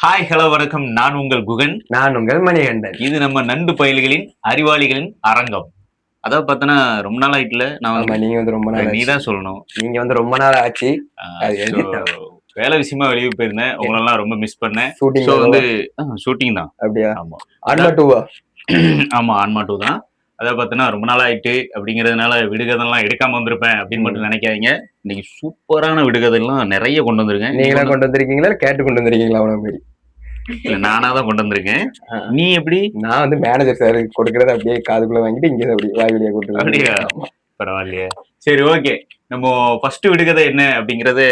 Hi hello வணக்கம். நான் உங்கள் குகன். நான் உங்கள் மணிகண்டன். இது நம்ம நண்டு பயல்களின் அறிவாளிகளின் அரங்கம். அதாவது பார்த்தனா ரொம்ப நாள் ஆயிட்டுல. ஆமா, நீங்க வந்து ரொம்ப நாள் நீ ஆச்சு. தான் சொல்லணும். நீங்க வந்து ரொம்ப நாள் ஆச்சு. வேலை விஷயமா வெளியே போயிருந்தேன். உங்களெல்லாம் ரொம்ப மிஸ் பண்ணேன். ஷூட்டிங் வந்து ஷூட்டிங் தான். அப்படியா? ஆமா. ஆன்மா 2வா? ஆமா, ஆன்மா 2 தான். அதாவது பார்த்தனா ரொம்ப நாள் ஆயிட்டு அப்படிங்கிறதுனால விடுகதைலாம் எடுக்காம வந்திருப்பேன் அப்படின்னு மட்டும் நினைக்காதீங்க. இன்னைக்கு சூப்பரான விடுகதைலாம் நிறைய கொண்டு வந்திருக்கேன். நீங்களா கொண்டு வந்திருக்கீங்களா, கேட்டு கொண்டு வந்திருக்கீங்களா? அவன மாதிரி இல்ல, நானா தான் கொண்டு வந்திருக்கேன். நீ எப்படி? நான் வந்து மேனேஜர் சார் கொடுக்கறத அப்படியே காதுக்குள்ள வாங்கிட்டு இங்க அப்படி வாய் வழியா கூட்டு. அப்படியா? பரவாயில்லையே. சரி, ஓகே. நம்ம ஃபர்ஸ்ட் விடுகதை என்ன அப்படிங்கறத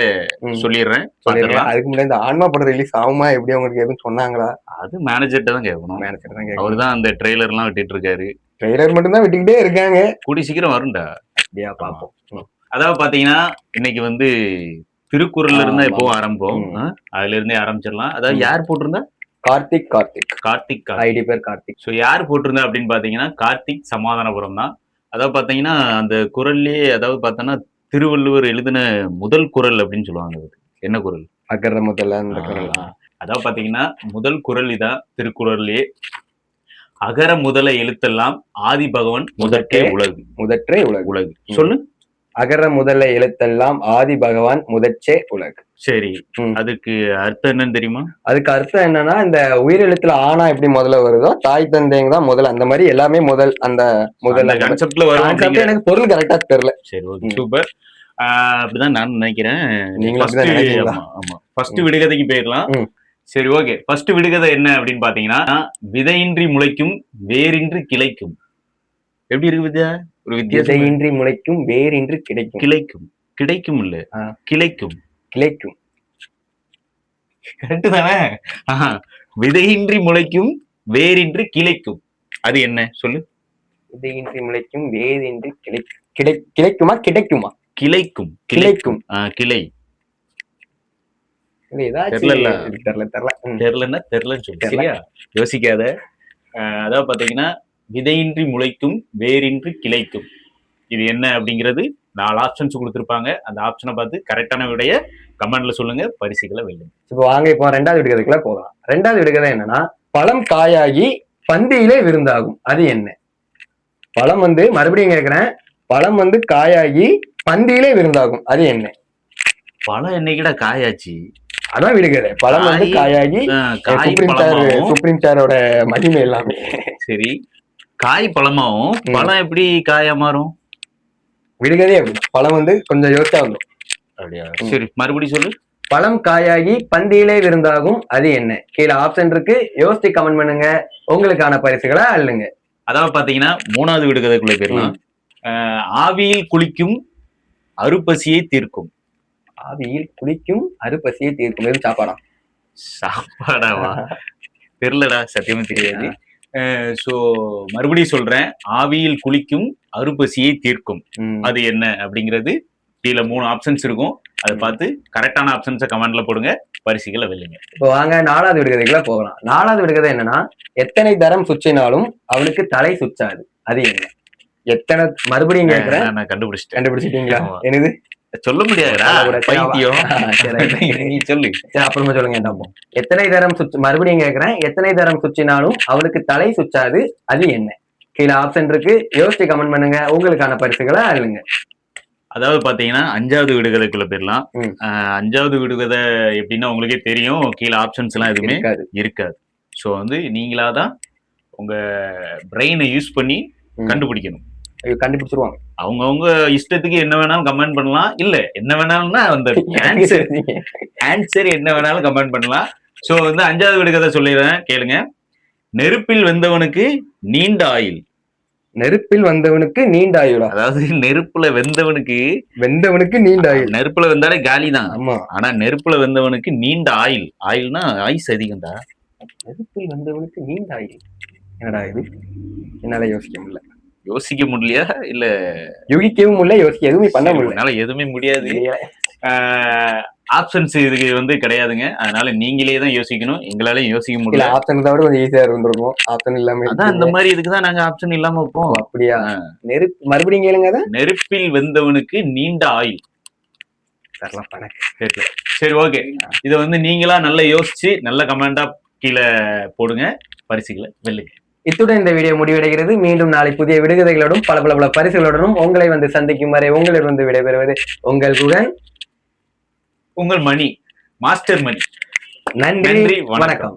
சொல்லிடுறேன். அதுக்கு முன்னாடி இந்த ஆன்மா படம் ரிலீஸ் ஆகுமா எப்படி, உங்களுக்கு எதுவும் சொன்னாங்களா? அது மேனேஜர்ட்ட தான் கேட்கணும். மேனேஜர் தான். அவர் தான் அந்த ட்ரெய்லர் எல்லாம் விட்டுட்டு இருக்காரு. ட்ரெய்லர் மட்டும் தான் விட்டுக்கிட்டே இருக்காங்க. கூடி சீக்கிரம் வரும்டா. அப்படியா? பாப்போம். அதாவது பாத்தீங்கன்னா இன்னைக்கு வந்து திருக்குறள்ல இருந்தா எப்பவும் ஆரம்பம். அதுல இருந்தே ஆரம்பிச்சிடலாம். அதாவது யார் போட்டிருந்தா? கார்த்திக். ஐடி பேர் கார்த்திக். ஸோ யார் போட்டிருந்தா அப்படின்னு பாத்தீங்கன்னா கார்த்திக் சமாதானபுரம் தான். அதாவது பாத்தீங்கன்னா அந்த குறள்லயே, அதாவது பார்த்தோன்னா திருவள்ளுவர் எழுதின முதல் குறள் அப்படின்னு சொல்லுவாங்க. என்ன குறள்? அகர முதல்ல அந்த குறள். அதாவது பாத்தீங்கன்னா முதல் குறள் இதான் திருக்குறள்லயே. அகர முதல எழுத்தெல்லாம் ஆதி பகவன் முதற்றே உலகு. சொல்லு. அகர முதல எழுத்தெல்லாம் ஆதி பகவான் முதற்றே உலகு. சரி, அதுக்கு அர்த்தம் என்னன்னு தெரியுமா? அதுக்கு அர்த்தம் என்னன்னா, இந்த உயிரெழுத்துல ஆனா எப்படி முதல்ல வருதோ தாய் தந்தைங்க தான் முதல், அந்த மாதிரி எல்லாமே முதல். அந்த முதல் கான்செப்ட்ல வரும். எனக்கு பொருள் கரெக்டா தெரியல. சரி, ஓகே, சூப்பர். அப்படிதான் நான் நினைக்கிறேன். ஃபர்ஸ்ட் விடுகதைக்கு போயிடலாம். சரி, ஓகே. ஃபர்ஸ்ட் விடுகதை என்ன அப்படின்னு பாத்தீங்கன்னா, விதையின்றி முளைக்கும் வேரின்றி கிளைக்கும். எப்படி இருக்கு வித்யா? ஒரு வித்தியாசம். விதையின்றி முளைக்கும் வேரின்றி கிடைக்கும் இல்ல, கிளைக்கும். கரெக்ட் தானே? விதையின்றி முளைக்கும் வேரின்றி கிளைக்கும். அது என்ன சொல்லு? விதையின்றி முளைக்கும் வேரின்றி கிடைக்குமா? கிளைக்கும். கிளை. தெரியலன்னு சொல்லு. சரியா? யோசிக்காத. அதாவது பாத்தீங்கன்னா விதையின்றி முளைக்கும் வேரின்றி கிளைக்கும். இது என்ன அப்படிங்கிறது 4 ஆப்ஷன்ஸ் கொடுத்திருப்பாங்க. அந்த ஆப்ஷனை பார்த்து கரெக்டான விடைய கமெண்ட்ல சொல்லுங்க. பரிசுகளை வெல்லுங்க. இப்போ வாங்க, இப்போ 2வது விடுகதைக்குள்ள போகலாம். 2வது விடுகதை என்னன்னா, பழம் காயாகி பந்தியிலே விருந்தாகும். அது என்ன? பழம் வந்து, மறுபடியும் கேட்கிறேன், பழம் வந்து காயாகி பந்தியிலே விருந்தாகும். அது என்ன? பழம் என்னைக்கிட காயாச்சு? அதான் விடுகதை. பழம் வந்து காயாகி சுப்ரீம் சாரோட மகிமை எல்லாமே. சரி, காய் பழமாவும் பழம் எப்படி காயா மாறும்? விடுகதே அப்படி. பழம் வந்து கொஞ்சம் யோசிச்சா வந்துடும். அப்படியா? சரி, மறுபடியும் சொல்லு. பழம் காயாகி பந்தியிலே விருந்தாகும். அது என்ன? கீழே ஆப்ஷன் இருக்கு, யோசிச்சு கமெண்ட் பண்ணுங்க. உங்களுக்கான பரிசுகளை அள்ளுங்க. அதாவது பாத்தீங்கன்னா 3வது விடுகதைக்குள்ள போயிடலாம். ஆவியில் குளிக்கும் அருப்பசியை தீர்க்கும். ஆவியில் குளிக்கும் அருப்பசியை தீர்க்கும். எது சாப்பாடாவா? தெரியலடா, சத்தியமா தெரியாது. சோ மறுபடியும் சொல்றேன், ஆவியில் குளிக்கும் அருப்பசியை தீர்க்கும். அது என்ன அப்படிங்கிறது கீழே 3 ஆப்ஷன்ஸ் இருக்கும். அதை பார்த்து கரெக்டான ஆப்ஷன்ஸை கமெண்ட்ல போடுங்க. பரிசுகளை வெல்லுங்க. இப்போ வாங்க 4வது விடுகதைக்குள்ள போகலாம். 4வது விடுகதை என்னன்னா, எத்தனை தரம் சுற்றினாலும் அவனுக்கு தலை சுற்றாது. அது என்ன? எத்தனை, மறுபடியும் கேட்கிறேன். நான் கண்டுபிடிச்சிட்டீங்களா? என்னது? சொல்ல முடியாதுடா, பைத்தியம். நீ சொல்லு. அப்புறமா சொல்லுங்க. எத்தனை தரம் மறுபடியும் கேட்கிறேன், எத்தனை தரம் சுற்றினாலும் அவனுக்கு தலை சுற்றாது. அது என்ன? கீழே ஆப்ஷன் இருக்கு, யோசிச்சு கமெண்ட் பண்ணுங்க. உங்களுக்கான பரிசுகளை அள்ளுங்க. அதாவது பாத்தீங்கன்னா 5வது விடுகதைக்குள்ள போயிடலாம். 5வது விடுகதை எப்படின்னா உங்களுக்கே தெரியும். கீழே ஆப்ஷன்ஸ் எல்லாம் எதுவுமே இருக்காது. ஸோ வந்து நீங்களாதான் உங்க பிரெயினை யூஸ் பண்ணி கண்டுபிடிக்கணும். கண்டுபிடிச்சிருவாங்க. அவங்கவுங்க இஷ்டத்துக்கு என்ன வேணாலும் கமெண்ட் பண்ணலாம். இல்ல, என்ன வேணாலும்னா அந்த ஆன்சர் என்ன வேணாலும் கமெண்ட் பண்ணலாம். ஸோ வந்து 5வது விடுகதை சொல்லிடுறேன், கேளுங்க. நெருப்பில் வெந்தவனுக்கு நீண்ட ஆயுள். நெருப்பில் வந்தவனுக்கு நீண்ட ஆயுளா? அதாவது நெருப்புல வெந்தவனுக்கு நீண்ட ஆயுள். நெருப்புல வெந்தாலே காலி தான். ஆனா நெருப்புல வெந்தவனுக்கு நீண்ட ஆயுள். ஆயுள்னா ஆயுஸ் அதிகம்டா. நெருப்பில் வந்தவனுக்கு நீண்ட ஆயுள். என்னடா இது? என்னால யோசிக்க முடியலையா? இல்ல யோகிக்கவும் முடியல, யோசிக்க எதுவுமே பண்ண முடியல. என்னால எதுவுமே முடியாது. ஆப்ஷன்ஸ் இதுக்கு வந்து கிடையாதுங்க. அதனால நீங்களே தான் யோசிக்கணும். எங்களாலையும் யோசிக்க முடியல. ஆப்ஷன் தான் கொஞ்சம் ஈஸியா இருந்திருக்கும். ஆப்ஷன் இல்லாம அதான் இந்த மாதிரி இதுக்குதான் நாங்க ஆப்ஷன் இல்லாம வைப்போம். அப்படியா? மறுபடியும் கேளுங்க. நெருப்பில் வெந்தவனுக்கு நீண்ட ஆயுள். தரலாம் பணக்கு. தெரியல. சரி ஓகே, இதை வந்து நீங்களா நல்லா யோசிச்சு நல்ல கமெண்டா கீழே போடுங்க, பரிசுகளை வெல்லுங்க. இத்துடன் இந்த வீடியோ முடிவடைகிறது. மீண்டும் நாளை புதிய விடுகதைகளோடும் பல பல பல பரிசுகளுடனும் உங்களை வந்து சந்திக்கும் வரை உங்களிடம் விடைபெறுவது உங்கள் குகன், உங்கள் மணி, மாஸ்டர் மணி. நன்றி, வணக்கம்.